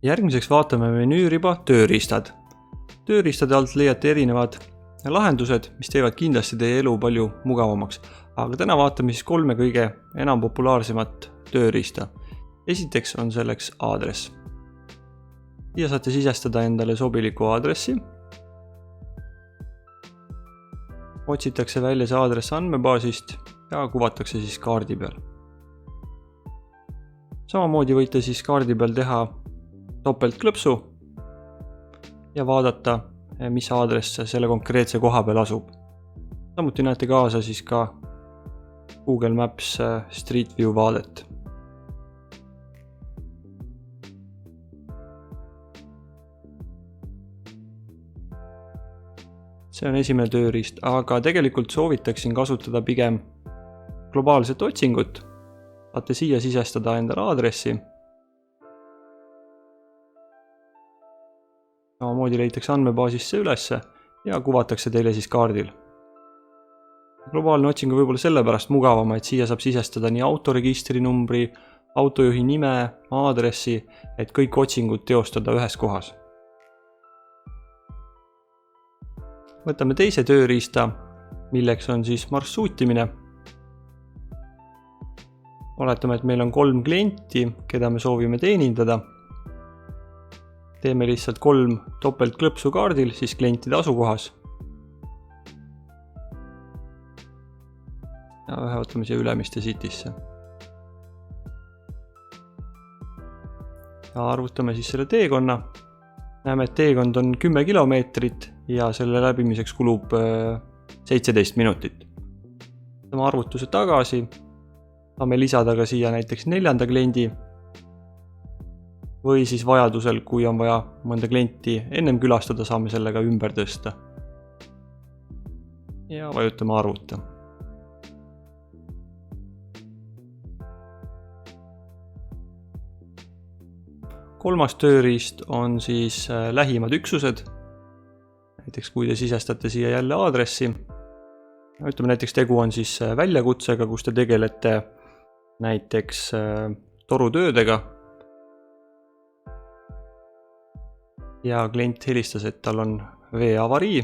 Järgmiseks vaatame menüüriba tööriistad. Tööriistade alt leiate erinevad lahendused, mis teevad kindlasti teie elu palju mugavamaks. Aga täna vaatame siis 3 kõige enam populaarsemat tööriista. Esiteks on selleks aadress. Ja saate sisestada endale sobiliku aadressi. Otsitakse välja see aadress andmebaasist ja kuvatakse siis kaardi peal. Samamoodi võite siis kaardi peal teha topeltklõpsu ja vaadata, mis aadress selle konkreetse koha peal asub. Samuti näete kaasa siis ka Google Maps Street View vaadet. See on esimene tööriist, aga tegelikult soovitaksin kasutada pigem globaalset otsingut. Saate siia sisestada endale aadressi. Samamoodi leitakse andmebaasisse ülesse ja kuvatakse teile siis kaardil. Globaalne otsing on võib-olla sellepärast mugavama, et siia saab sisestada nii autoregistri numbri, autojuhi nime, aadressi, et kõik otsingud teostada ühes kohas. Võtame teise tööriista, milleks on siis marsruutimine. Oletame, et meil on 3 klienti, keda me soovime teenindada. Teeme lihtsalt 3 topeltklõpsu kaardil, siis klientide asukohas. Ja ühe võtame siia Ülemiste Citysse. Ja arvutame siis selle teekonna. Näeme, et teekond on 10 kilomeetrit ja selle läbimiseks kulub 17 minutit. Võtame arvutuse tagasi. Saame lisada ka siia näiteks 4. kliendi või siis vajadusel, kui on vaja mõnda klienti ennem külastada, saame sellega ümber tõsta. Ja vajutame arvuta. Kolmas tööriist on siis lähimad üksused. Näiteks kui te sisestate siia jälle aadressi. Ütleme näiteks tegu on siis väljakutsega, kus te tegelete näiteks torutöödega. Ja klient helistas, et tal on veeavarii.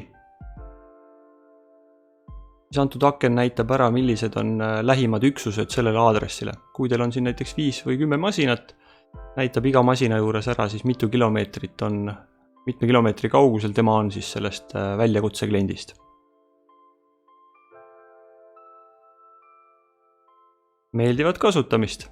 Siis antud aken näitab ära, millised on lähimad üksused sellele aadressile. Kui teil on siin näiteks 5 või 10 masinat, näitab iga masina juures ära siis mitme kilomeetri kaugusel tema on siis sellest väljakutse kliendist. Meeldivat kasutamist!